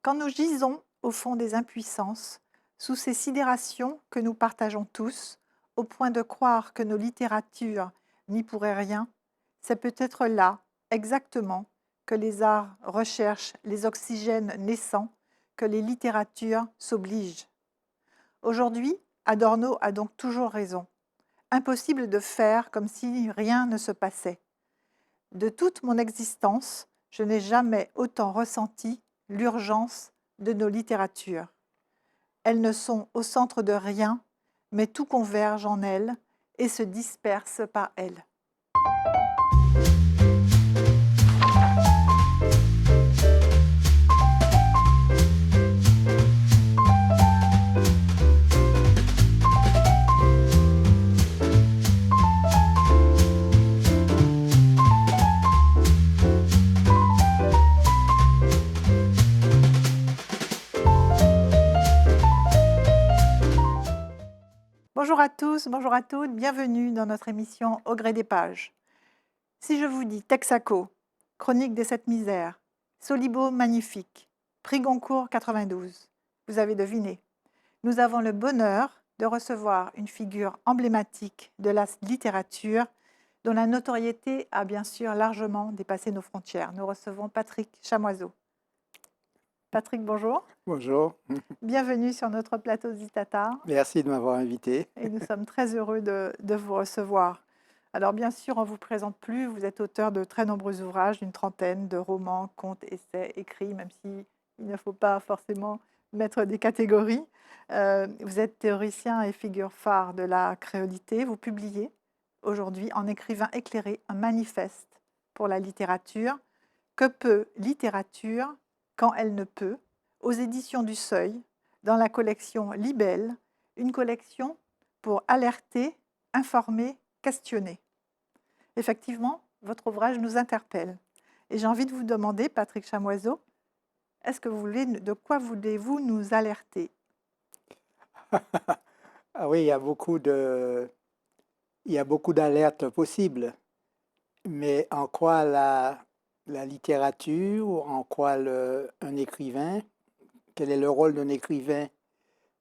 Quand nous gisons au fond des impuissances, sous ces sidérations que nous partageons tous, au point de croire que nos littératures n'y pourraient rien, c'est peut-être là, exactement, que les arts recherchent les oxygènes naissants, que les littératures s'obligent. Aujourd'hui, Adorno a donc toujours raison. Impossible de faire comme si rien ne se passait. De toute mon existence, je n'ai jamais autant ressenti l'urgence de nos littératures. Elles ne sont au centre de rien, mais tout converge en elles et se disperse par elles. Bonjour à tous, bonjour à toutes, bienvenue dans notre émission Au gré des pages. Si je vous dis Texaco, Chronique des sept misères, Solibo magnifique, Prix Goncourt 92, vous avez deviné. Nous avons le bonheur de recevoir une figure emblématique de la littérature dont la notoriété a bien sûr largement dépassé nos frontières. Nous recevons Patrick Chamoiseau. Patrick, bonjour. Bonjour, Bienvenue sur notre plateau Zitata merci de m'avoir invité. et nous sommes très heureux de vous recevoir. Alors bien sûr, on ne vous présente plus, vous êtes auteur de très nombreux ouvrages, une trentaine de romans, contes, essais, écrits, même s'il ne faut pas forcément mettre des catégories. Vous êtes théoricien et figure phare de la créolité. Vous publiez aujourd'hui en écrivain éclairé un manifeste pour la littérature. Que peut littérature quand elle ne peut, aux éditions du Seuil, dans la collection Libelle, une collection pour alerter, informer, questionner. Effectivement, votre ouvrage nous interpelle. Et j'ai envie de vous demander, Patrick Chamoiseau, de quoi voulez-vous nous alerter? Ah oui, il y a beaucoup d'alertes possibles, mais en quoi la littérature, ou en quoi un écrivain, quel est le rôle d'un écrivain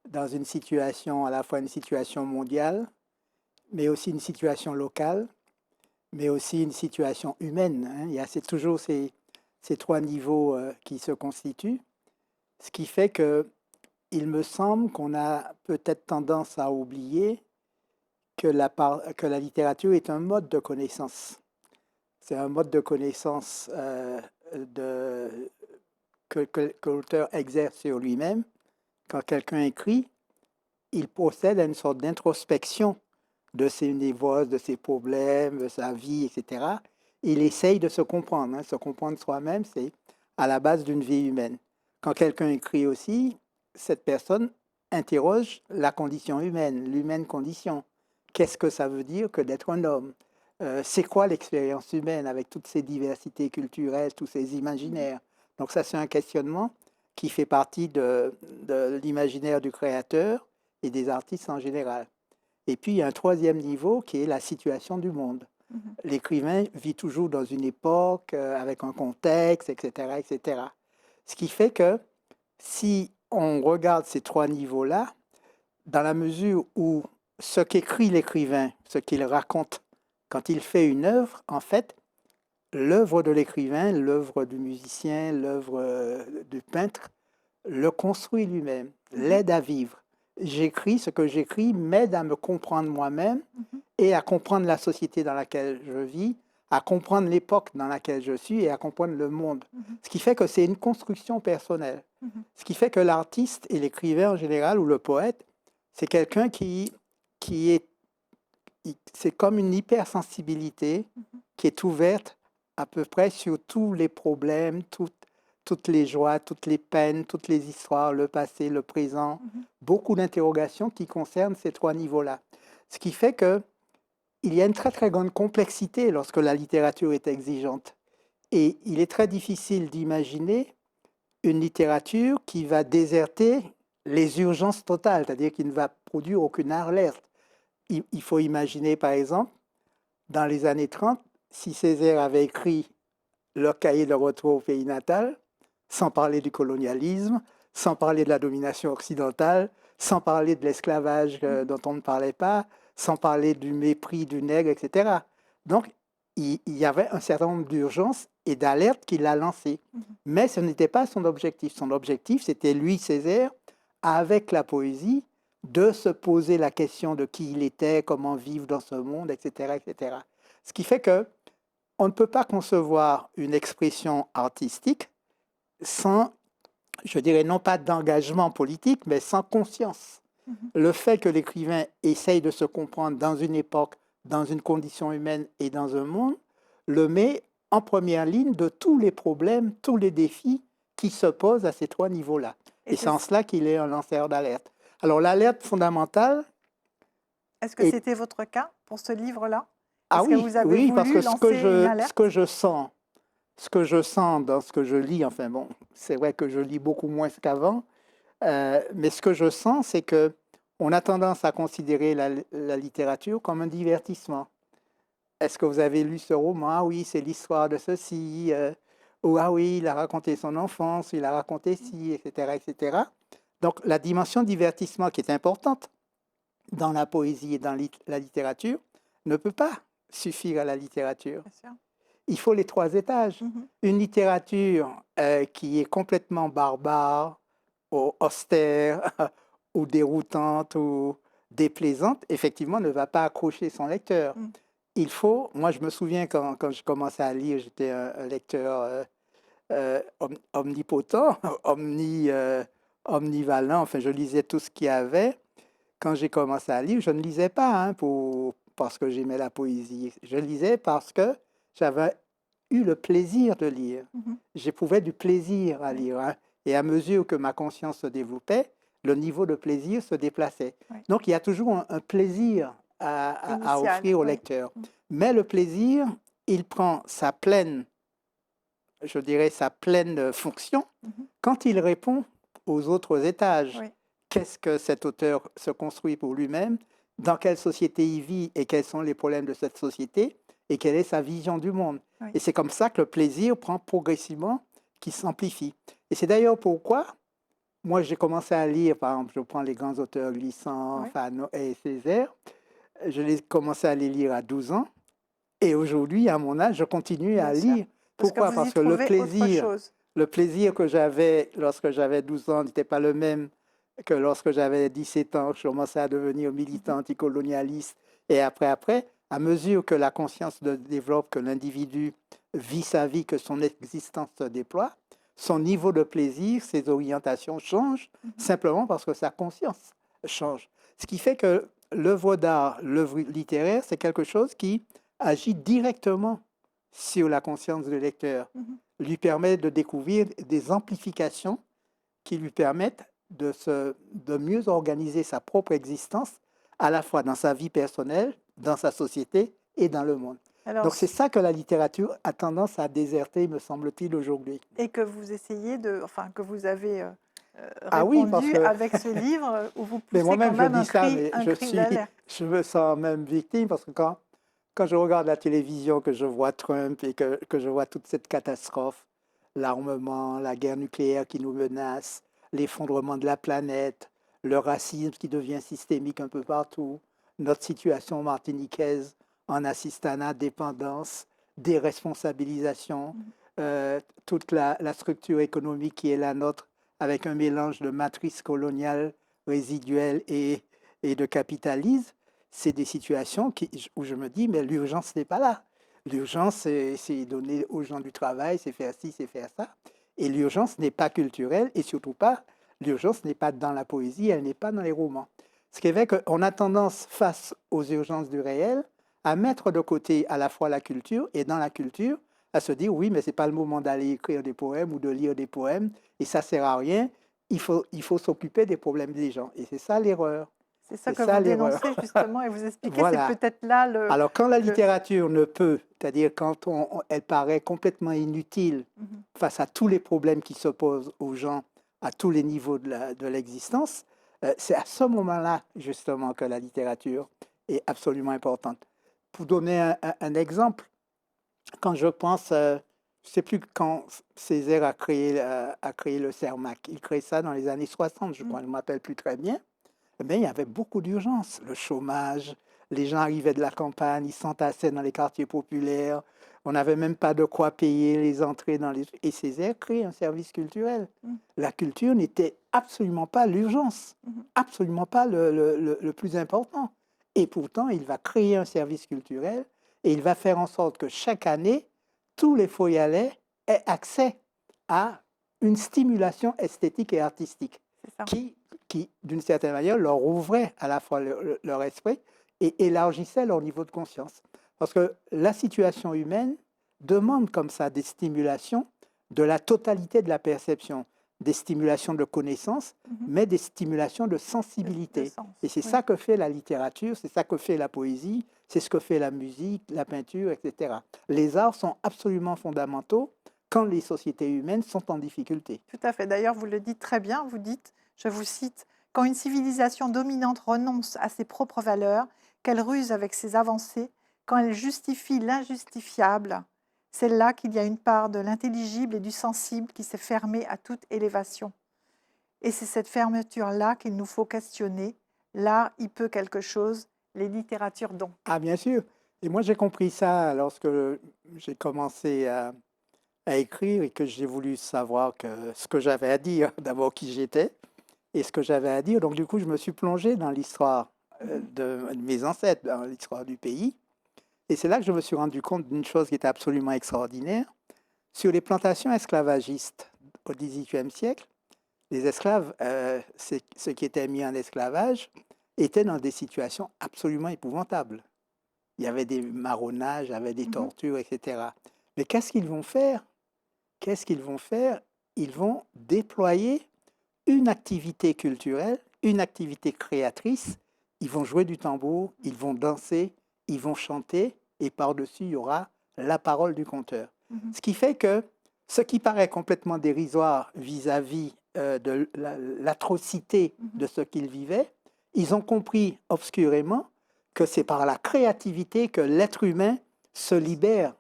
dans une situation, à la fois une situation mondiale, mais aussi une situation locale, mais aussi une situation humaine, hein. C'est toujours ces trois niveaux qui se constituent, ce qui fait que il me semble qu'on a peut-être tendance à oublier que la littérature est un mode de connaissance. C'est un mode de connaissance de, que l'auteur exerce sur lui-même. Quand quelqu'un écrit, il procède à une sorte d'introspection de ses névroses, de ses problèmes, de sa vie, etc. Il essaye de se comprendre. Se comprendre soi-même, c'est à la base d'une vie humaine. Quand quelqu'un écrit aussi, cette personne interroge la condition humaine, l'humaine condition. Qu'est-ce que ça veut dire que d'être un homme? C'est quoi l'expérience humaine avec toutes ces diversités culturelles, tous ces imaginaires? Donc ça, c'est un questionnement qui fait partie de l'imaginaire du créateur et des artistes en général. Et puis, il y a un troisième niveau qui est la situation du monde. Mhm. L'écrivain vit toujours dans une époque, avec un contexte, etc., etc. Ce qui fait que si on regarde ces trois niveaux-là, dans la mesure où ce qu'écrit l'écrivain, ce qu'il raconte quand il fait une œuvre, en fait, l'œuvre de l'écrivain, l'œuvre du musicien, l'œuvre du peintre, le construit lui-même, l'aide à vivre. J'écris, ce que j'écris m'aide à me comprendre moi-même Mhm. et à comprendre la société dans laquelle je vis, à comprendre l'époque dans laquelle je suis et à comprendre le monde. Mhm. Ce qui fait que c'est une construction personnelle. Mhm. Ce qui fait que l'artiste et l'écrivain en général, ou le poète, c'est quelqu'un qui est, c'est comme une hypersensibilité Mhm. qui est ouverte à peu près sur tous les problèmes, toutes les joies, toutes les peines, toutes les histoires, le passé, le présent, Mhm. beaucoup d'interrogations qui concernent ces trois niveaux-là. Ce qui fait que il y a une très très grande complexité lorsque la littérature est exigeante. Et il est très difficile d'imaginer une littérature qui va déserter les urgences totales, c'est-à-dire qui ne va produire aucune alerte. Il faut imaginer, par exemple, dans les années 30, si Césaire avait écrit Le cahier de retour au pays natal, sans parler du colonialisme, sans parler de la domination occidentale, sans parler de l'esclavage dont on ne parlait pas, sans parler du mépris du nègre, etc. Donc, il y avait un certain nombre d'urgences et d'alertes qu'il a lancées. Mais ce n'était pas son objectif. Son objectif, c'était lui, Césaire, avec la poésie, de se poser la question de qui il était, comment vivre dans ce monde, etc., etc. Ce qui fait que on ne peut pas concevoir une expression artistique sans, je dirais, non pas d'engagement politique, mais sans conscience. Le fait que l'écrivain essaye de se comprendre dans une époque, dans une condition humaine et dans un monde, le met en première ligne de tous les problèmes, tous les défis qui se posent à ces trois niveaux-là. Et c'est en cela qu'il est un lanceur d'alerte. Alors l'alerte fondamentale... Est-ce que c'était votre cas pour ce livre-là? Ah Est-ce que oui, vous avez oui, parce voulu que lancer une alerte? ce que je sens dans ce que je lis, enfin bon, c'est vrai que je lis beaucoup moins qu'avant, mais ce que je sens, c'est que on a tendance à considérer la littérature comme un divertissement. Est-ce que vous avez lu ce roman? Ah oui, c'est l'histoire de ceci. Ou ah oui, il a raconté son enfance, il a raconté ci, etc., etc. Donc la dimension divertissement qui est importante dans la poésie et dans la littérature ne peut pas suffire à la littérature. Bien sûr. Il faut les trois étages. Une littérature qui est complètement barbare, ou austère, ou déroutante, ou déplaisante, effectivement, ne va pas accrocher son lecteur. Il faut, moi je me souviens quand je commençais à lire, j'étais un lecteur omnipotent, omnivalent, enfin je lisais tout ce qu'il y avait. Quand j'ai commencé à lire, je ne lisais pas parce que j'aimais la poésie. Je lisais parce que j'avais eu le plaisir de lire. J'éprouvais du plaisir à lire. Hein. Et à mesure que ma conscience se développait, le niveau de plaisir se déplaçait. Donc il y a toujours un plaisir à offrir au lecteur. Mais le plaisir, il prend sa pleine, je dirais, sa pleine fonction quand il répond aux autres étages. Qu'est-ce que cet auteur se construit pour lui-même, dans quelle société il vit et quels sont les problèmes de cette société et quelle est sa vision du monde. Et c'est comme ça que le plaisir prend progressivement, qui s'amplifie. Et c'est d'ailleurs pourquoi moi j'ai commencé à lire, par exemple, je prends les grands auteurs Glissant, Fanon et Césaire, je les commencé à les lire à 12 ans et aujourd'hui, à mon âge, je continue à lire. Pourquoi? Parce que le plaisir que j'avais lorsque j'avais 12 ans n'était pas le même que lorsque j'avais 17 ans, je commençais à devenir militant anticolonialiste. Et après, à mesure que la conscience se développe, que l'individu vit sa vie, que son existence se déploie, son niveau de plaisir, ses orientations changent, simplement parce que sa conscience change. Ce qui fait que l'œuvre d'art, l'œuvre littéraire, c'est quelque chose qui agit directement sur la conscience du lecteur, lui permet de découvrir des amplifications qui lui permettent de mieux organiser sa propre existence, à la fois dans sa vie personnelle, dans sa société et dans le monde. Alors, donc c'est ça que la littérature a tendance à déserter, me semble-t-il, aujourd'hui. Et que vous essayez que vous avez répondu avec ce livre où vous poussez quand même un cri d'alerte. Je me sens même victime parce que quand je regarde la télévision, que je vois Trump et que je vois toute cette catastrophe, l'armement, la guerre nucléaire qui nous menace, l'effondrement de la planète, le racisme qui devient systémique un peu partout, notre situation martiniquaise en assistanat, dépendance, déresponsabilisation, toute la structure économique qui est la nôtre avec un mélange de matrice coloniale, résiduelle et de capitalisme, c'est des situations où je me dis, mais l'urgence n'est pas là. L'urgence, c'est donner aux gens du travail, c'est faire ci, c'est faire ça. Et l'urgence n'est pas culturelle et surtout pas, l'urgence n'est pas dans la poésie, elle n'est pas dans les romans. Ce qui fait qu'on a tendance, face aux urgences du réel, à mettre de côté à la fois la culture et dans la culture, à se dire oui, mais ce n'est pas le moment d'aller écrire des poèmes ou de lire des poèmes et ça ne sert à rien. Il faut s'occuper des problèmes des gens. Et c'est ça l'erreur. C'est ça que vous dénoncez justement et vous expliquez, voilà. C'est peut-être là le... Alors quand la littérature ne peut, c'est-à-dire quand elle paraît complètement inutile face à tous les problèmes qui s'opposent aux gens à tous les niveaux de l'existence, c'est à ce moment-là justement que la littérature est absolument importante. Pour donner un exemple, quand je pense sais plus quand Césaire a créé le CERMAC. Il crée ça dans les années 60, je Mmh. crois, je ne me rappelle plus très bien. Mais il y avait beaucoup d'urgence. Le chômage, les gens arrivaient de la campagne, ils s'entassaient dans les quartiers populaires. On n'avait même pas de quoi payer les entrées dans les... Et Césaire crée un service culturel. Mmh. La culture n'était absolument pas l'urgence, Mmh. absolument pas le plus important. Et pourtant, il va créer un service culturel et il va faire en sorte que chaque année, tous les Foyalais aient accès à une stimulation esthétique et artistique C'est ça. qui, d'une certaine manière, leur ouvrait à la fois leur esprit et élargissait leur niveau de conscience. Parce que la situation humaine demande comme ça des stimulations de la totalité de la perception, des stimulations de connaissance, Mmh. mais des stimulations de De sensibilité. sens, Et c'est oui. ça que fait la littérature, c'est ça que fait la poésie, c'est ce que fait la musique, la peinture, etc. Les arts sont absolument fondamentaux quand les sociétés humaines sont en difficulté. Tout à fait. D'ailleurs, vous le dites très bien, vous dites, je vous cite: «Quand une civilisation dominante renonce à ses propres valeurs, qu'elle ruse avec ses avancées, quand elle justifie l'injustifiable, c'est là qu'il y a une part de l'intelligible et du sensible qui s'est fermée à toute élévation. Et c'est cette fermeture-là qu'il nous faut questionner. L'art y peut quelque chose, les littératures donc». Ah, bien sûr. Et moi, j'ai compris ça lorsque j'ai commencé à écrire et que j'ai voulu savoir ce que j'avais à dire, d'abord qui j'étais et ce que j'avais à dire. Donc, du coup, je me suis plongé dans l'histoire de mes ancêtres, dans l'histoire du pays. Et c'est là que je me suis rendu compte d'une chose qui était absolument extraordinaire. Sur les plantations esclavagistes au XVIIIe siècle, les esclaves, ceux qui étaient mis en esclavage, étaient dans des situations absolument épouvantables. Il y avait des marronnages, il y avait des Mmh. tortures, etc. Mais qu'est-ce qu'ils vont faire? Qu'est-ce qu'ils vont faire? Ils vont déployer une activité culturelle, une activité créatrice. Ils vont jouer du tambour, ils vont danser, ils vont chanter, et par-dessus, il y aura la parole du conteur. Mmh. Ce qui fait que ce qui paraît complètement dérisoire vis-à-vis de l'atrocité de ce qu'ils vivaient, ils ont compris obscurément que c'est par la créativité que l'être humain se libère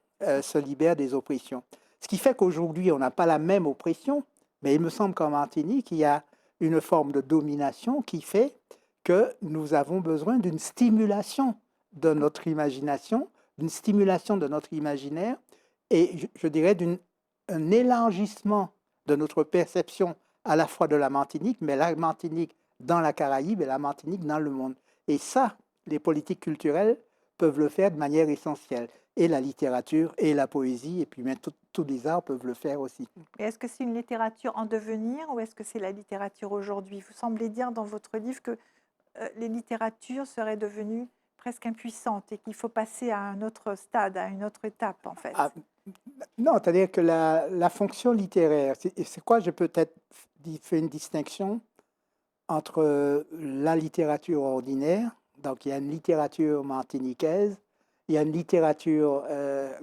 des oppressions. Ce qui fait qu'aujourd'hui, on n'a pas la même oppression, mais il me semble qu'en Martinique, il y a une forme de domination qui fait que nous avons besoin d'une stimulation de notre imagination, d'une stimulation de notre imaginaire et je dirais d'un élargissement de notre perception à la fois de la Martinique, mais la Martinique dans la Caraïbe et la Martinique dans le monde. Et ça, les politiques culturelles peuvent le faire de manière essentielle. Et la littérature et la poésie, et puis même tous les arts peuvent le faire aussi. Et est-ce que c'est une littérature en devenir ou est-ce que c'est la littérature aujourd'hui? Vous semblez dire dans votre livre que les littératures seraient devenues presque impuissantes et qu'il faut passer à un autre stade, à une autre étape en fait. Ah, non, c'est-à-dire que la fonction littéraire, c'est quoi? Je peux peut-être faire une distinction entre la littérature ordinaire, donc il y a une littérature martiniquaise, il y a une littérature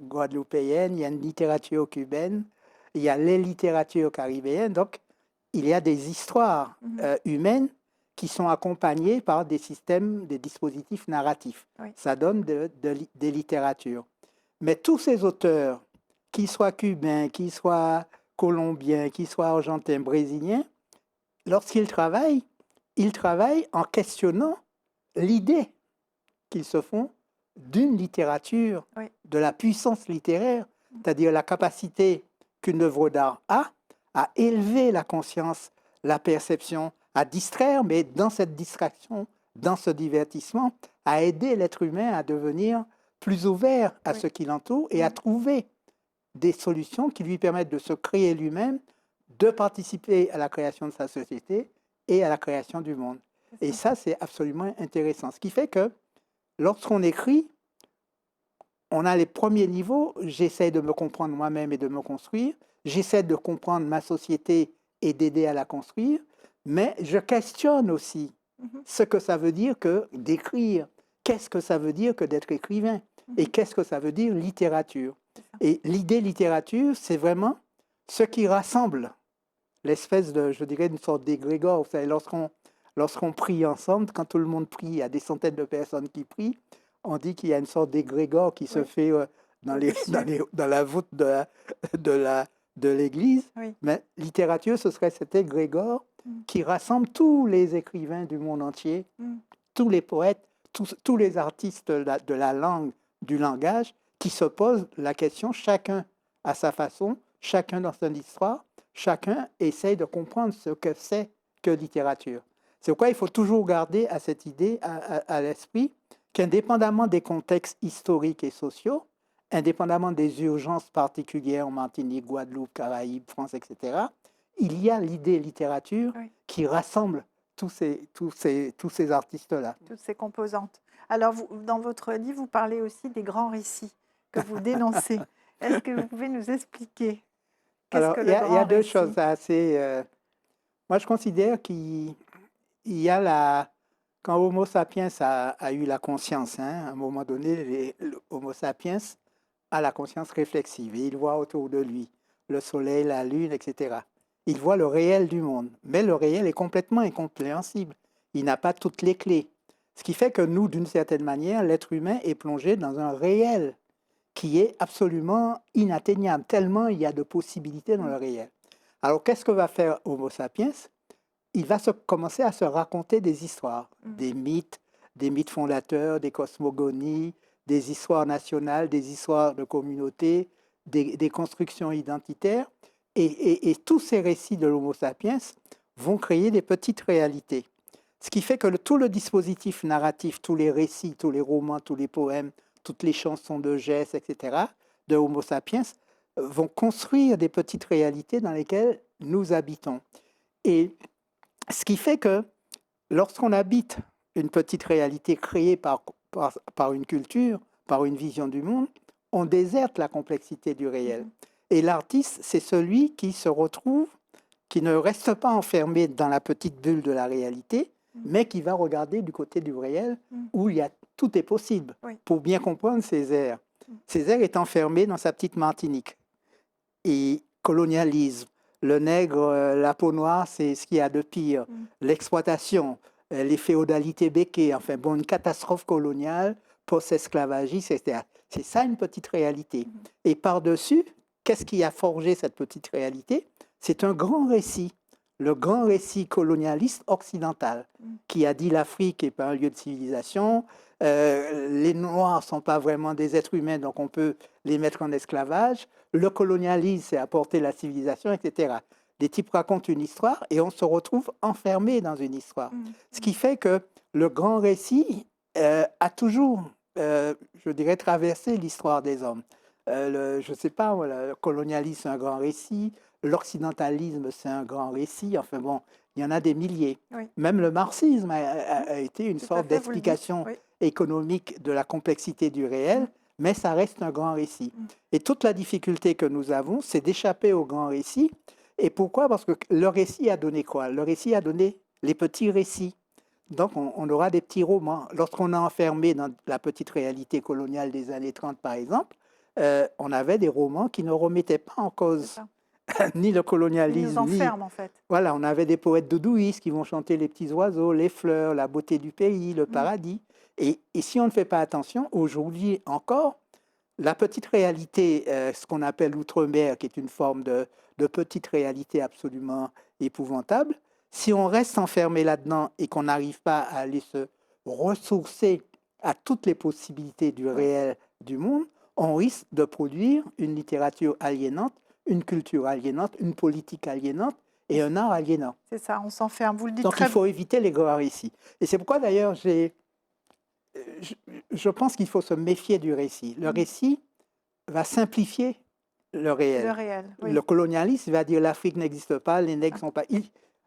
guadeloupéenne, il y a une littérature cubaine, il y a les littératures caribéennes, donc il y a des histoires humaines qui sont accompagnées par des systèmes, des dispositifs narratifs. Oui. Ça donne des littératures. Mais tous ces auteurs, qu'ils soient cubains, qu'ils soient colombiens, qu'ils soient argentins, brésiliens, lorsqu'ils travaillent en questionnant l'idée qu'ils se font d'une littérature, Oui. de la puissance littéraire, c'est-à-dire la capacité qu'une œuvre d'art a à élever la conscience, la perception, à distraire, mais dans cette distraction, dans ce divertissement, à aider l'être humain à devenir plus ouvert à Oui. ce qui l'entoure et à trouver des solutions qui lui permettent de se créer lui-même, de participer à la création de sa société et à la création du monde. Et ça, c'est absolument intéressant. Ce qui fait que lorsqu'on écrit, on a les premiers niveaux, j'essaie de me comprendre moi-même et de me construire, j'essaie de comprendre ma société et d'aider à la construire, mais je questionne aussi ce que ça veut dire que d'écrire, qu'est-ce que ça veut dire que d'être écrivain, et qu'est-ce que ça veut dire littérature. Et l'idée littérature, c'est vraiment ce qui rassemble l'espèce de, je dirais, une sorte d'égrégore. Vous savez, lorsqu'on prie ensemble, quand tout le monde prie, il y a des centaines de personnes qui prient, on dit qu'il y a une sorte d'égrégore qui se fait Au-dessus. dans la voûte de la- de l'Église. Oui. Mais littérature, ce serait cet égrégore Mm. qui rassemble tous les écrivains du monde entier, Mm. tous les poètes, tous les artistes de la langue, du langage, qui se posent la question, chacun à sa façon, chacun dans son histoire, chacun essaye de comprendre ce que c'est que littérature. C'est pourquoi il faut toujours garder à cette idée à l'esprit qu'indépendamment des contextes historiques et sociaux, indépendamment des urgences particulières en Martinique, Guadeloupe, Caraïbes, France, etc., il y a l'idée littérature Oui. qui rassemble tous ces artistes-là. Toutes ces composantes. Alors, dans votre livre, vous parlez aussi des grands récits que vous dénoncez. Est-ce que vous pouvez nous expliquer qu'est-ce Alors, que il y le a, il y a grand deux récit? choses assez... moi, je considère qu'il y a la... Quand Homo sapiens a eu la conscience, à un moment donné, Homo sapiens a la conscience réflexive et il voit autour de lui le soleil, la lune, etc. Il voit le réel du monde, mais le réel est complètement incompréhensible. Il n'a pas toutes les clés. Ce qui fait que nous, d'une certaine manière, l'être humain est plongé dans un réel qui est absolument inatteignable, tellement il y a de possibilités dans le réel. Alors, qu'est-ce que va faire Homo sapiens? Il va commencer à se raconter des histoires, des mythes fondateurs, des cosmogonies, des histoires nationales, des histoires de communautés, des constructions identitaires. Et tous ces récits de l'Homo sapiens vont créer des petites réalités. Ce qui fait que tout le dispositif narratif, tous les récits, tous les romans, tous les poèmes, toutes les chansons de gestes, etc., de Homo sapiens, vont construire des petites réalités dans lesquelles nous habitons. Et ce qui fait que lorsqu'on habite une petite réalité créée par une culture, par une vision du monde, on déserte la complexité du réel. Et l'artiste, c'est celui qui se retrouve, qui ne reste pas enfermé dans la petite bulle de la réalité, mais qui va regarder du côté du réel où tout est possible pour bien comprendre Césaire. Césaire est enfermé dans sa petite Martinique. Et colonialisme, le nègre, la peau noire, c'est ce qu'il y a de pire. L'exploitation, les féodalités béquées, enfin bon, une catastrophe coloniale, post-esclavagiste, etc. C'est ça une petite réalité. Et par-dessus, qu'est-ce qui a forgé cette petite réalité? C'est un grand récit, le grand récit colonialiste occidental, qui a dit l'Afrique n'est pas un lieu de civilisation, les Noirs ne sont pas vraiment des êtres humains, donc on peut les mettre en esclavage. Le colonialisme, c'est apporter la civilisation, etc. Les types racontent une histoire et on se retrouve enfermé dans une histoire. Ce qui fait que le grand récit a toujours, je dirais, traversé l'histoire des hommes. Je ne sais pas, voilà, le colonialisme, c'est un grand récit. L'occidentalisme, c'est un grand récit. Enfin bon, il y en a des milliers. Oui. Même le marxisme a été une sorte d'explication économique de la complexité du réel, mais ça reste un grand récit. Et toute la difficulté que nous avons, c'est d'échapper au grand récit. Et pourquoi? Parce que le récit a donné quoi? Le récit a donné les petits récits. Donc, on aura des petits romans. Lorsqu'on est enfermé dans la petite réalité coloniale des années 30, par exemple, on avait des romans qui ne remettaient pas en cause ni le colonialisme, ils nous enferment, en fait. Voilà, on avait des poètes doudouistes qui vont chanter les petits oiseaux, les fleurs, la beauté du pays, le paradis. Et si on ne fait pas attention, aujourd'hui encore, la petite réalité, ce qu'on appelle l'outre-mer, qui est une forme de petite réalité absolument épouvantable, si on reste enfermé là-dedans et qu'on n'arrive pas à aller se ressourcer à toutes les possibilités du réel du monde, on risque de produire une littérature aliénante, une culture aliénante, une politique aliénante et un art aliénant. C'est ça, on s'enferme, vous le dites. Donc il faut éviter les grands récits. Et c'est pourquoi d'ailleurs je pense qu'il faut se méfier du récit. Le récit va simplifier le réel. Le réel, oui. Le colonialisme va dire l'Afrique n'existe pas, les nègres ne sont pas...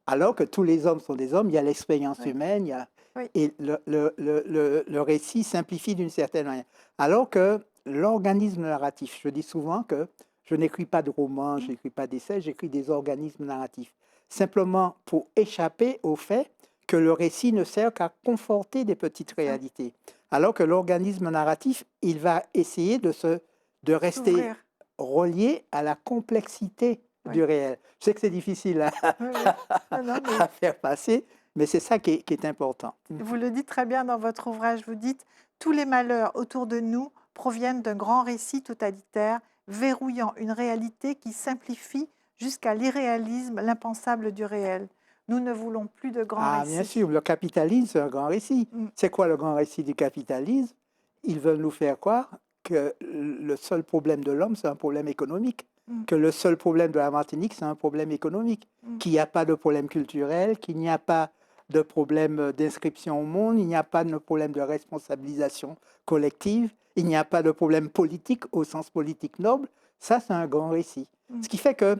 Alors que tous les hommes sont des hommes, il y a l'expérience humaine, il y a... et le récit simplifie d'une certaine manière. Alors que l'organisme narratif, je dis souvent que je n'écris pas de romans, je n'écris pas d'essais, j'écris des organismes narratifs. Simplement pour échapper au fait que le récit ne sert qu'à conforter des petites réalités. Alors que l'organisme narratif, il va essayer de rester relié à la complexité du réel. Je sais que c'est difficile à faire passer, mais c'est ça qui est important. Vous le dites très bien dans votre ouvrage, vous dites « Tous les malheurs autour de nous proviennent d'un grand récit totalitaire, verrouillant une réalité qui simplifie jusqu'à l'irréalisme l'impensable du réel. Nous ne voulons plus de grands Ah, bien récits. sûr, le capitalisme, c'est un grand récit. Mm. C'est quoi le grand récit du capitalisme? Ils veulent nous faire croire que le seul problème de l'homme, c'est un problème économique. Mm. Que le seul problème de la Martinique, c'est un problème économique. Mm. Qu'il n'y a pas de problème culturel, qu'il n'y a pas de problème d'inscription au monde, il n'y a pas de problème de responsabilisation collective, il n'y a pas de problème politique au sens politique noble. Ça, c'est un grand récit. Mm. Ce qui fait que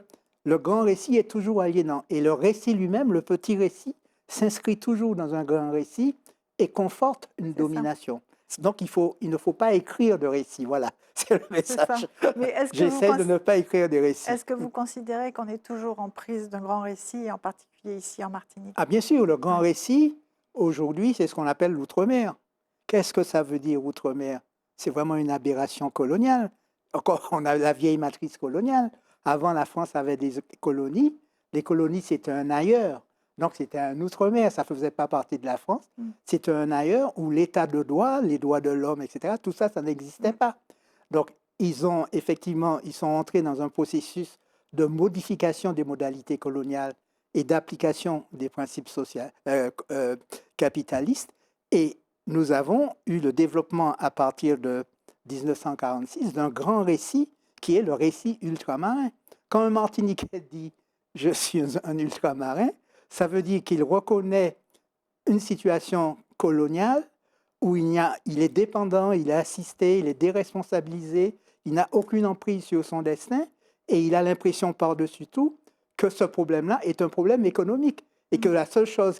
le grand récit est toujours aliénant. Et le récit lui-même, le petit récit, s'inscrit toujours dans un grand récit et conforte une C'est ça. domination. Donc, il ne faut pas écrire de récit. Voilà, c'est le C'est ça. message. Mais J'essaie de ne pas écrire des récits. est-ce que vous considérez qu'on est toujours en prise d'un grand récit, et en particulier ici en Martinique? Ah, bien sûr, le grand Ouais. récit, aujourd'hui, c'est ce qu'on appelle l'outre-mer. Qu'est-ce que ça veut dire, outre-mer? C'est vraiment une aberration coloniale. Encore, on a la vieille matrice coloniale. Avant, la France avait des colonies. Les colonies, c'était un ailleurs. Donc, c'était un outre-mer. Ça ne faisait pas partie de la France. Mm. C'était un ailleurs où l'état de droit, les droits de l'homme, etc., tout ça, ça n'existait Mm. pas. Donc, ils sont entrés dans un processus de modification des modalités coloniales et d'application des principes capitalistes. Et nous avons eu le développement à partir de 1946 d'un grand récit qui est le récit ultramarin. Quand un Martiniquais dit « je suis un ultramarin », ça veut dire qu'il reconnaît une situation coloniale où il est dépendant, il est assisté, il est déresponsabilisé, il n'a aucune emprise sur son destin et il a l'impression par-dessus tout que ce problème-là est un problème économique et que la seule chose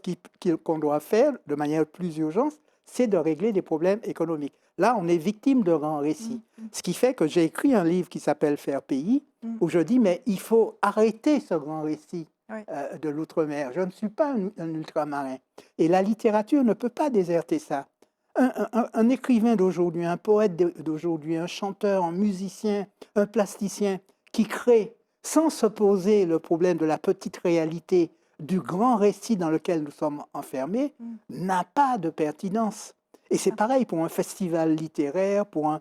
qu'on doit faire de manière plus urgente, c'est de régler des problèmes économiques. Là, on est victime de grands récits. Ce qui fait que j'ai écrit un livre qui s'appelle Faire pays, où je dis, mais il faut arrêter ce grand récit de l'outre-mer. Je ne suis pas un ultramarin. Et la littérature ne peut pas déserter ça. Un écrivain d'aujourd'hui, un poète d'aujourd'hui, un chanteur, un musicien, un plasticien qui crée sans se poser le problème de la petite réalité du grand récit dans lequel nous sommes enfermés, n'a pas de pertinence. Et c'est pareil pour un festival littéraire, pour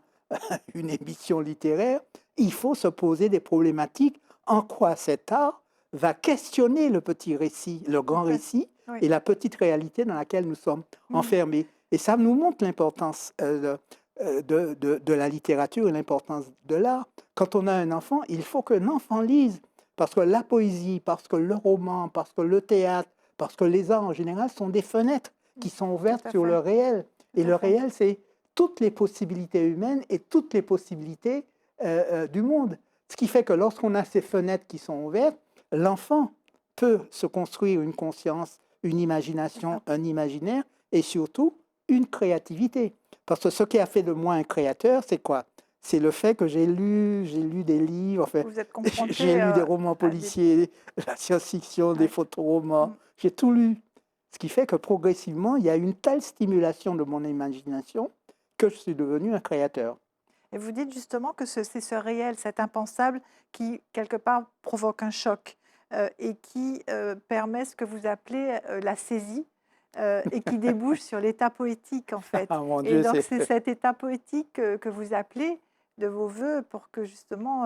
une émission littéraire. Il faut se poser des problématiques en quoi cet art va questionner le petit récit, le grand récit et la petite réalité dans laquelle nous sommes enfermés. Et ça nous montre l'importance de la littérature et l'importance de l'art. Quand on a un enfant, il faut qu'un enfant lise, parce que la poésie, parce que le roman, parce que le théâtre, parce que les arts en général sont des fenêtres qui sont ouvertes sur le réel. Et le réel, c'est toutes les possibilités humaines et toutes les possibilités du monde. Ce qui fait que lorsqu'on a ces fenêtres qui sont ouvertes, l'enfant peut se construire une conscience, une imagination, un imaginaire et surtout une créativité. Parce que ce qui a fait de moi un créateur, c'est quoi? C'est le fait que j'ai lu des livres, enfin, j'ai lu des romans policiers, la science-fiction, des photoromans, j'ai tout lu. Ce qui fait que progressivement, il y a une telle stimulation de mon imagination que je suis devenu un créateur. Et vous dites justement que c'est ce réel, cet impensable qui, quelque part, provoque un choc et qui permet ce que vous appelez la saisie et qui débouche sur l'état poétique, en fait. Ah, mon Et Dieu, donc, c'est cet état poétique que vous appelez de vos voeux pour que, justement,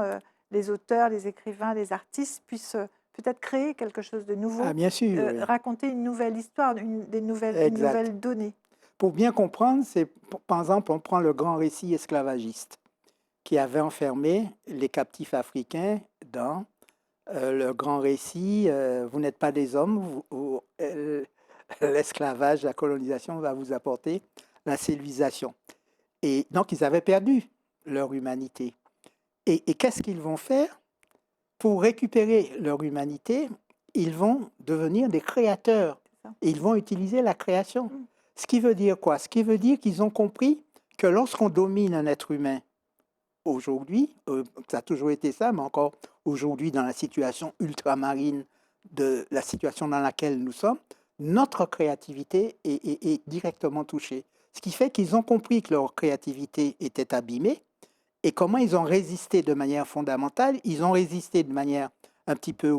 les auteurs, les écrivains, les artistes puissent peut-être créer quelque chose de nouveau, Ah, bien sûr, oui. raconter une nouvelle histoire, une nouvelle donnée. Pour bien comprendre, par exemple, on prend le grand récit esclavagiste qui avait enfermé les captifs africains dans le grand récit vous n'êtes pas des hommes, l'esclavage, la colonisation va vous apporter la civilisation. Et donc, ils avaient perdu leur humanité. Et qu'est-ce qu'ils vont faire? Pour récupérer leur humanité, ils vont devenir des créateurs. Et ils vont utiliser la création. Ce qui veut dire quoi? Ce qui veut dire qu'ils ont compris que lorsqu'on domine un être humain, aujourd'hui, ça a toujours été ça, mais encore aujourd'hui dans la situation ultramarine de la situation dans laquelle nous sommes, notre créativité est directement touchée. Ce qui fait qu'ils ont compris que leur créativité était abîmée et comment ils ont résisté de manière fondamentale. Ils ont résisté de manière un petit peu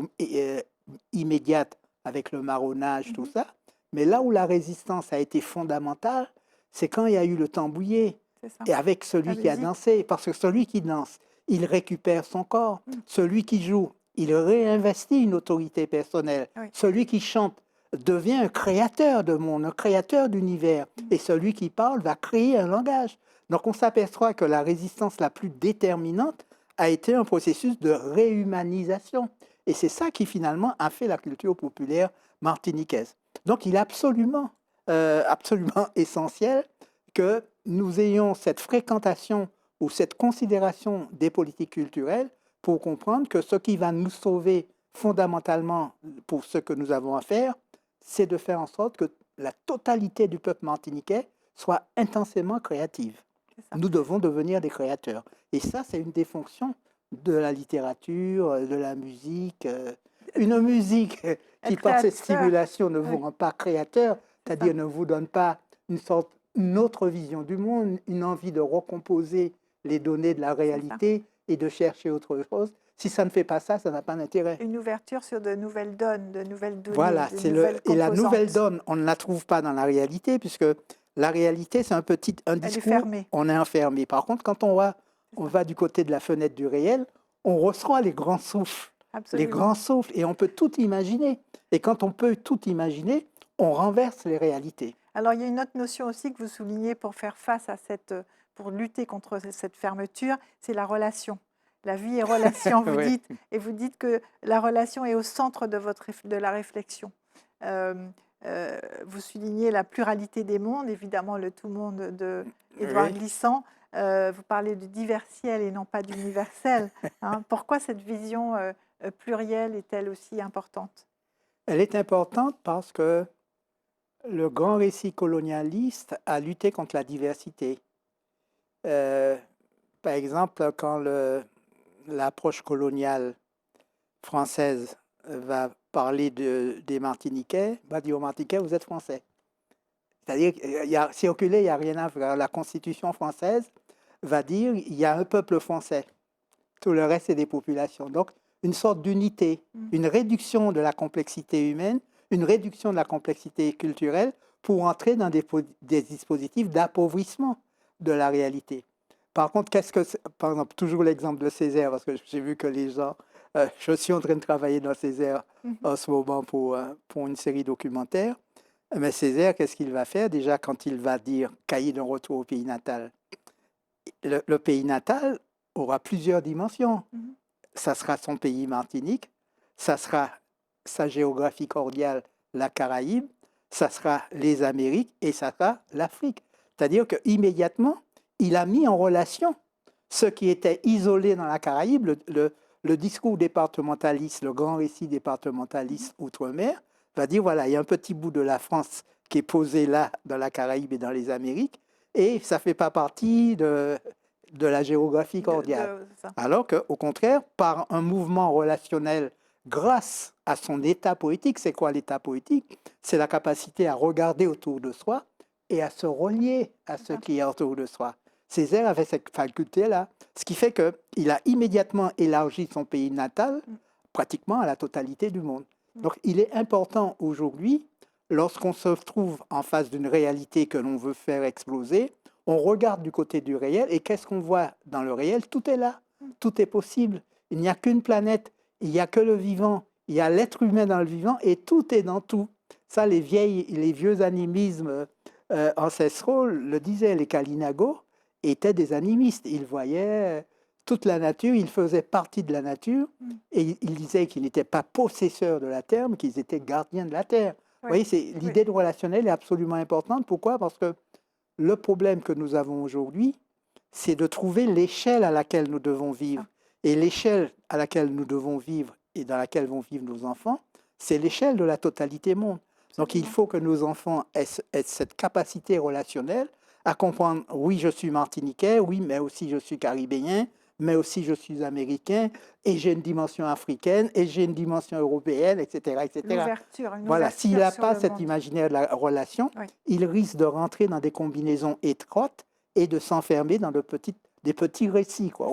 immédiate avec le marronnage, tout ça. Mais là où la résistance a été fondamentale, c'est quand il y a eu le Tambouillé. c'est ça. et avec celui La qui a musique. dansé. Parce que celui qui danse, il récupère son corps. Mmh. Celui qui joue, il réinvestit une autorité personnelle. Oui. Celui qui chante devient un créateur de monde, un créateur d'univers. Mmh. Et celui qui parle va créer un langage. Donc on s'aperçoit que la résistance la plus déterminante a été un processus de réhumanisation. Et c'est ça qui finalement a fait la culture populaire martiniquaise. Donc il est absolument essentiel que nous ayons cette fréquentation ou cette considération des politiques culturelles pour comprendre que ce qui va nous sauver fondamentalement pour ce que nous avons à faire, c'est de faire en sorte que la totalité du peuple martiniquais soit intensément créative. C'est ça. Nous devons devenir des créateurs. Et ça, c'est une des fonctions de la littérature, de la musique. Une musique qui, Être par cette créateur. stimulation, ne vous Oui. rend pas créateur, C'est ça. c'est-à-dire ne vous donne pas une autre vision du monde, une envie de recomposer les données de la C'est ça. réalité et de chercher autre chose. Si ça ne fait pas ça, ça n'a pas d'intérêt. Une ouverture sur de nouvelles donnes, de nouvelles données, Voilà, de c'est nouvelles et la nouvelle composantes. donne, on ne la trouve pas dans la réalité, puisque la réalité, c'est un Elle est discours, fermée. on est enfermé. Par contre, quand on C'est ça. va du côté de la fenêtre du réel, on reçoit les grands souffles. Les Absolument. grands souffles, et on peut tout imaginer. Et quand on peut tout imaginer, on renverse les réalités. Alors, il y a une autre notion aussi que vous soulignez pour faire face à pour lutter contre cette fermeture, c'est la relation. La vie et relation, vous Ouais. dites, et vous dites que la relation est au centre de la réflexion. Euh, vous soulignez la pluralité des mondes, évidemment le tout monde de Édouard Oui. Glissant. Vous parlez de diversiel et non pas d'universel. Hein. Pourquoi cette vision plurielle est-elle aussi importante? Elle est importante parce que le grand récit colonialiste a lutté contre la diversité. Par exemple, quand l'approche coloniale française va parler des Martiniquais, va dire aux Martiniquais, vous êtes Français. C'est-à-dire, circuler, il n'y a rien à faire. La Constitution française va dire, il y a un peuple français. Tout le reste, c'est des populations. Donc, une sorte d'unité, une réduction de la complexité humaine, une réduction de la complexité culturelle pour entrer dans des dispositifs d'appauvrissement de la réalité. Par contre, par exemple, toujours l'exemple de Césaire, parce que j'ai vu que les gens, je suis en train de travailler dans Césaire en ce moment pour une série documentaire. Mais Césaire, qu'est-ce qu'il va faire déjà quand il va dire cahier d'un retour au pays natal? Le pays natal aura plusieurs dimensions. Ça sera son pays Martinique, ça sera sa géographie cordiale, la Caraïbe, ça sera les Amériques et ça sera l'Afrique. C'est-à-dire qu'immédiatement, il a mis en relation ce qui était isolé dans la Caraïbe, le discours départementaliste, le grand récit départementaliste outre-mer, va dire, voilà, il y a un petit bout de la France qui est posé là, dans la Caraïbe et dans les Amériques, et ça ne fait pas partie de la géographie cordiale. Alors qu'au contraire, par un mouvement relationnel, grâce à son état poétique, c'est quoi l'état poétique? C'est la capacité à regarder autour de soi et à se relier à ce qui est autour de soi. Césaire avait cette faculté-là, ce qui fait qu'il a immédiatement élargi son pays natal pratiquement à la totalité du monde. Donc il est important aujourd'hui, lorsqu'on se trouve en face d'une réalité que l'on veut faire exploser, on regarde du côté du réel et qu'est-ce qu'on voit dans le réel? Tout est là, tout est possible. Il n'y a qu'une planète, il n'y a que le vivant, il y a l'être humain dans le vivant et tout est dans tout. Ça, les vieux animismes ancestraux le disaient, les Kalinago étaient des animistes. Ils voyaient toute la nature, ils faisaient partie de la nature et ils disaient qu'ils n'étaient pas possesseurs de la terre, mais qu'ils étaient gardiens de la terre. Vous voyez, l'idée de relationnel est absolument importante. Pourquoi? Parce que le problème que nous avons aujourd'hui, c'est de trouver l'échelle à laquelle nous devons vivre. Et l'échelle à laquelle nous devons vivre et dans laquelle vont vivre nos enfants, c'est l'échelle de la totalité monde. Donc il faut que nos enfants aient cette capacité relationnelle à comprendre, oui, je suis martiniquais, oui, mais aussi je suis caribéen, mais aussi je suis américain, et j'ai une dimension africaine, et j'ai une dimension européenne, etc. etc. L'ouverture, Voilà, s'il n'a pas cet monde. imaginaire de la relation, il risque de rentrer dans des combinaisons étroites et de s'enfermer dans des petits récits, quoi,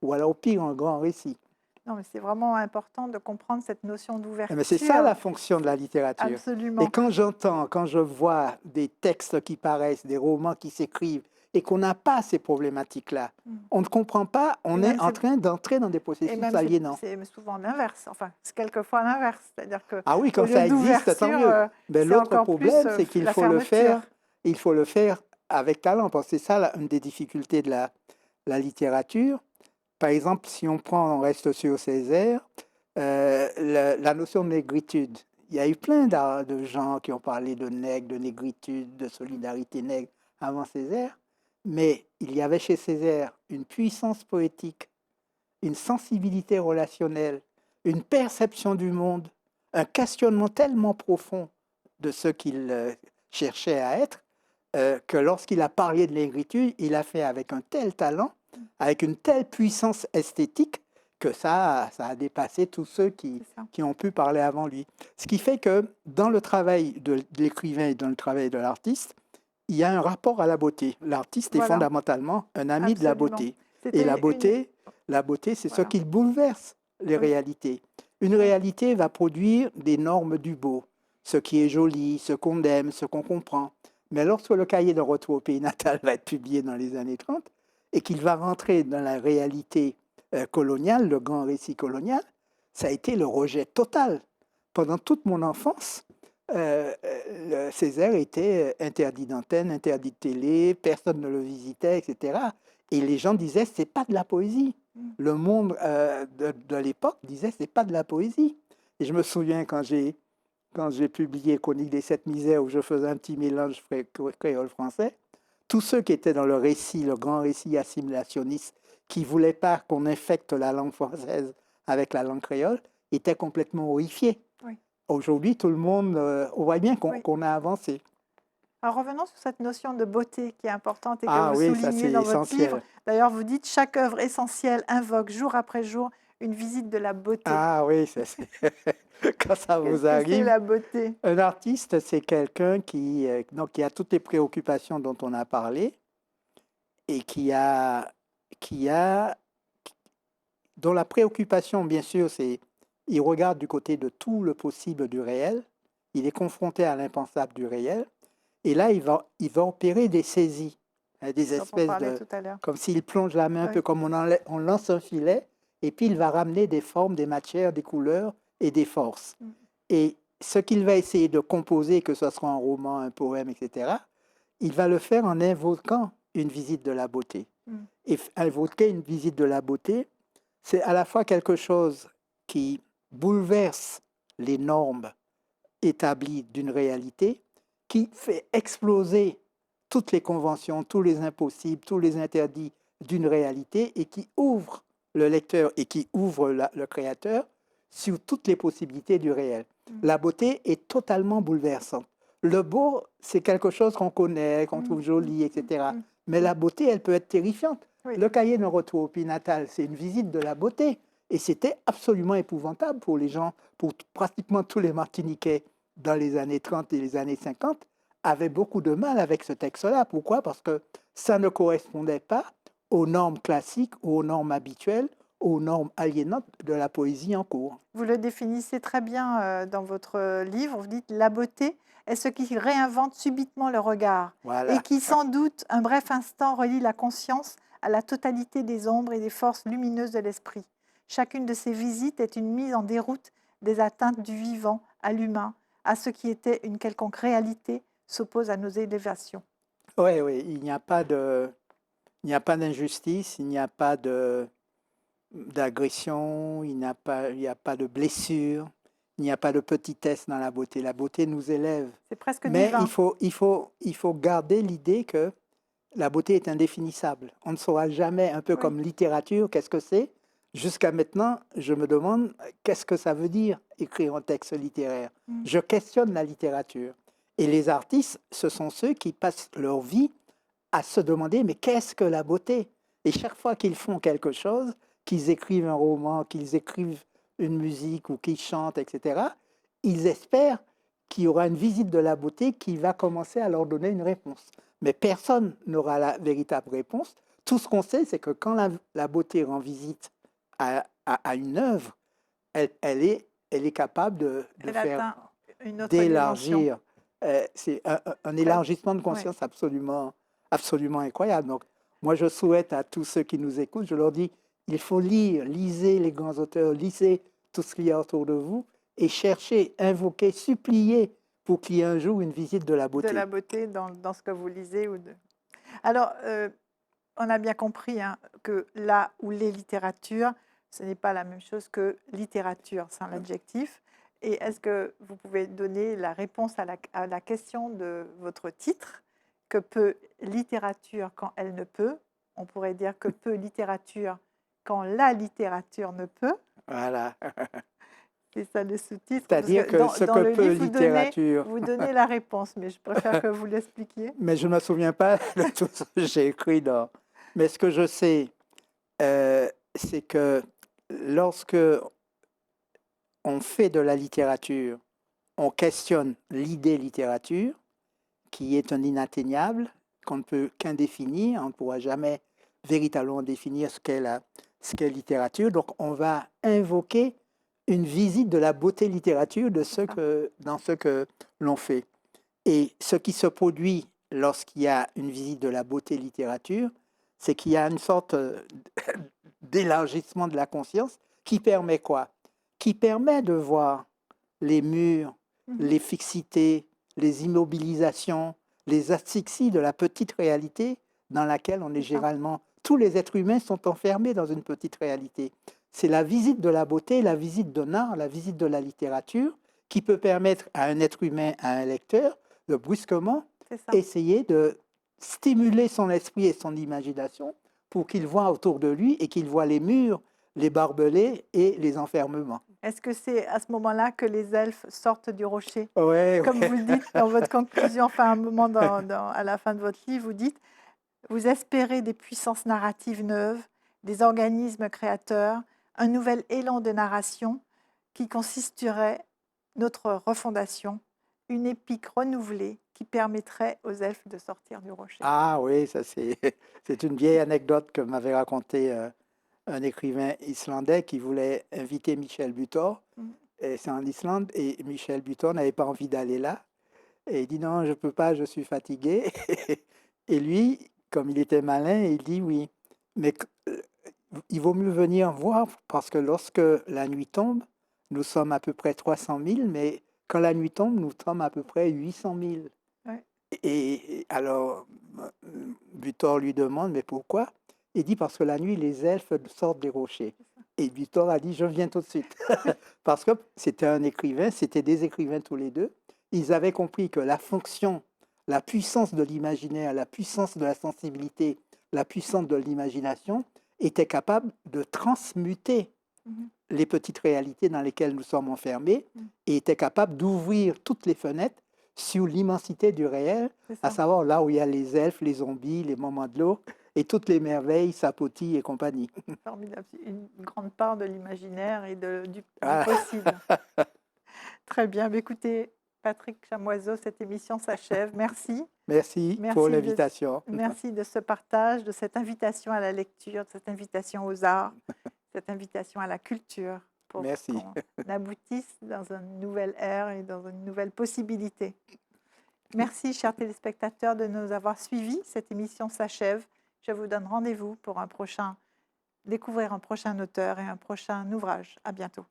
ou alors au pire, un grand récit. Non, mais c'est vraiment important de comprendre cette notion d'ouverture. Mais c'est ça la fonction de la littérature. Absolument. Et quand je vois des textes qui paraissent, des romans qui s'écrivent, et qu'on n'a pas ces problématiques-là. Mmh. On ne comprend pas, Et on est même en c'est train d'entrer dans des et processus même aliénants. c'est souvent l'inverse, enfin, c'est quelquefois l'inverse. C'est-à-dire Ah oui, qu'au quand lieu ça existe, tant d'ouverture, mieux. Mais c'est l'autre encore plus, problème, c'est qu'il la faut le fermeture. faire, il faut le faire avec talent, parce que c'est ça une des difficultés de la littérature. Par exemple, si on reste sur Césaire, la notion de négritude. Il y a eu plein de gens qui ont parlé de nègre, de négritude, de solidarité nègre avant Césaire, mais il y avait chez Césaire une puissance poétique, une sensibilité relationnelle, une perception du monde, un questionnement tellement profond de ce qu'il cherchait à être, que lorsqu'il a parlé de négritude, il a fait avec un tel talent, avec une telle puissance esthétique, que ça a dépassé tous ceux C'est ça. qui ont pu parler avant lui. Ce qui fait que dans le travail de l'écrivain et dans le travail de l'artiste, il y a un rapport à la beauté. L'artiste est Voilà, fondamentalement un ami de la absolument. beauté. Et C'était une la beauté, c'est ce voilà, qui bouleverse les oui, réalités. Une oui, réalité va produire des normes du beau, ce qui est joli, ce qu'on aime, ce qu'on comprend. Mais lorsque le cahier de retour au pays natal va être publié dans les années 30 et qu'il va rentrer dans la réalité coloniale, le grand récit colonial, ça a été le rejet total. Pendant toute mon enfance, Césaire était interdit d'antenne, interdit de télé, personne ne le visitait, etc. Et les gens disaient, c'est pas de la poésie. mmh, Le monde de l'époque disait, c'est pas de la poésie. Et je me souviens quand j'ai publié Chronique des sept misères, où je faisais un petit mélange créole-français, tous ceux qui étaient dans le récit, le grand récit assimilationniste, qui ne voulaient pas qu'on infecte la langue française avec la langue créole, étaient complètement horrifiés. oui, Aujourd'hui, tout le monde, on voit bien oui. qu'on a avancé. Alors revenons sur cette notion de beauté qui est importante et que Ah vous oui, ça soulignez c'est dans votre livre. essentiel. D'ailleurs, vous dites: «Chaque œuvre essentielle invoque jour après jour une visite de la beauté». Ah oui, quand ça Qu'est-ce vous que c'est arrive, la beauté? un artiste, c'est quelqu'un donc, qui a toutes les préoccupations dont on a parlé et qui a, dont la préoccupation, bien sûr, c'est il regarde du côté de tout le possible du réel, il est confronté à l'impensable du réel, et là, il va opérer des saisies, hein, des Dont on espèces parlait de, tout à l'heure. comme s'il plonge la main un Oui, peu comme on lance un filet, et puis il va ramener des formes, des matières, des couleurs et des forces. mmh, Et ce qu'il va essayer de composer, que ce soit un roman, un poème, etc., il va le faire en invoquant une visite de la beauté. mmh, Et invoquer une visite de la beauté, c'est à la fois quelque chose qui bouleverse les normes établies d'une réalité, qui fait exploser toutes les conventions, tous les impossibles, tous les interdits d'une réalité et qui ouvre le lecteur et qui ouvre le créateur sur toutes les possibilités du réel. mmh, La beauté est totalement bouleversante. Le beau, c'est quelque chose qu'on connaît, qu'on mmh, trouve mmh, joli, mmh, etc. mmh, Mais mmh. la beauté, elle peut être terrifiante. Oui, Le cahier de retour au pays natal, c'est une visite de la beauté. Et c'était absolument épouvantable pour les gens, pour pratiquement tous les Martiniquais dans les années 30 et les années 50, avaient beaucoup de mal avec ce texte-là. Pourquoi? Parce que ça ne correspondait pas aux normes classiques ou aux normes habituelles, aux normes aliénantes de la poésie en cours. vous le définissez très bien, dans votre livre. Vous dites: «La beauté est ce qui réinvente subitement le regard et Voilà. qui, sans doute, un bref instant, relie la conscience à la totalité des ombres et des forces lumineuses de l'esprit. Chacune de ces visites est une mise en déroute des atteintes du vivant à l'humain, à ce qui était une quelconque réalité, s'oppose à nos élévations». Oui, oui, il n'y a pas d'injustice, il n'y a pas d'agression, il n'y a pas de blessure, il n'y a pas de petitesse dans la beauté. La beauté nous élève. C'est presque Mais divin. il faut garder l'idée que la beauté est indéfinissable. On ne saura jamais, un peu Oui. comme littérature, qu'est-ce que c'est. Jusqu'à maintenant, je me demande qu'est-ce que ça veut dire écrire un texte littéraire. Mmh. Je questionne la littérature. Et les artistes, ce sont ceux qui passent leur vie à se demander, mais qu'est-ce que la beauté? Et chaque fois qu'ils font quelque chose, qu'ils écrivent un roman, qu'ils écrivent une musique ou qu'ils chantent, etc., ils espèrent qu'il y aura une visite de la beauté qui va commencer à leur donner une réponse. Mais personne n'aura la véritable réponse. Tout ce qu'on sait, c'est que quand la beauté rend visite à une œuvre, elle est capable de Elle faire atteint une autre dimension. d'élargir. C'est un Très élargissement de ouais. conscience absolument, absolument incroyable. Donc, moi, je souhaite à tous ceux qui nous écoutent, je leur dis, il faut lire, lisez les grands auteurs, lisez tout ce qu'il y a autour de vous et cherchez, invoquez, suppliez pour qu'il y ait un jour une visite de la De la beauté. beauté dans ce que vous lisez Alors, on a bien compris hein, que là où les littératures, ce n'est pas la même chose que littérature sans l'adjectif. Et est-ce que vous pouvez donner la réponse à la question de votre titre? Que peut littérature quand elle ne peut? On pourrait dire que peut littérature quand la littérature ne peut? Voilà. C'est ça le sous-titre. Parce C'est-à-dire que que ce dans que le peut livre, littérature, vous donnez la réponse, mais je préfère que vous l'expliquiez. mais je ne me souviens pas de tout ce que j'ai écrit dans. Mais ce que je sais, c'est que lorsque on fait de la littérature, on questionne l'idée littérature, qui est un inatteignable, qu'on ne peut qu'indéfinir, on ne pourra jamais véritablement définir ce qu'est littérature. Donc on va invoquer une visite de la beauté littérature dans ce que l'on fait. Et ce qui se produit lorsqu'il y a une visite de la beauté littérature, c'est qu'il y a une sorte d'élargissement de la conscience qui permet quoi? Qui permet de voir les murs, les fixités, les immobilisations, les asphyxies de la petite réalité dans laquelle on est C'est ça. généralement. Tous les êtres humains sont enfermés dans une petite réalité. C'est la visite de la beauté, la visite d'un art, la visite de la littérature qui peut permettre à un être humain, à un lecteur, de brusquement C'est ça. essayer de stimuler son esprit et son imagination pour qu'il voit autour de lui et qu'il voit les murs, les barbelés et les enfermements. Est-ce que c'est à ce moment-là que les elfes sortent du rocher? Ouais, Comme ouais. vous le dites dans votre conclusion, enfin un moment à la fin de votre livre, vous dites, vous espérez des puissances narratives neuves, des organismes créateurs, un nouvel élan de narration qui consisterait notre refondation, une épique renouvelée qui permettrait aux elfes de sortir du rocher. Ah oui, ça c'est c'est une vieille anecdote que m'avait raconté un écrivain islandais qui voulait inviter Michel Butor. Mm. Et c'est en Islande et Michel Butor n'avait pas envie d'aller là. Et il dit non, je peux pas, je suis fatigué. Et lui, comme il était malin, il dit oui, mais il vaut mieux venir voir parce que lorsque la nuit tombe, nous sommes à peu près 300 000, mais quand la nuit tombe, nous sommes à peu près 800 000. Ouais. Et alors, Butor lui demande, mais pourquoi? Il dit, parce que la nuit, les elfes sortent des rochers. Et Butor a dit, je viens tout de suite. Parce que c'était un écrivain, c'était des écrivains tous les deux. Ils avaient compris que la fonction, la puissance de l'imaginaire, la puissance de la sensibilité, la puissance de l'imagination était capable de transmuter Mhm. les petites réalités dans lesquelles nous sommes enfermés Mm. et était capable d'ouvrir toutes les fenêtres sur l'immensité du réel, C'est à ça. savoir là où il y a les elfes, les zombies, les moments de l'eau et toutes les merveilles, Sapoti et compagnie. Formidable. Une grande part de l'imaginaire et du Ah, possible. Très bien. Mais écoutez, Patrick Chamoiseau, cette émission s'achève. Merci. merci pour Merci l'invitation. merci de ce partage, de cette invitation à la lecture, de cette invitation aux arts, cette invitation à la culture pour Merci. qu'on aboutisse dans une nouvelle ère et dans une nouvelle possibilité. Merci, chers téléspectateurs, de nous avoir suivis. Cette émission s'achève. Je vous donne rendez-vous pour découvrir un prochain auteur et un prochain ouvrage. À bientôt.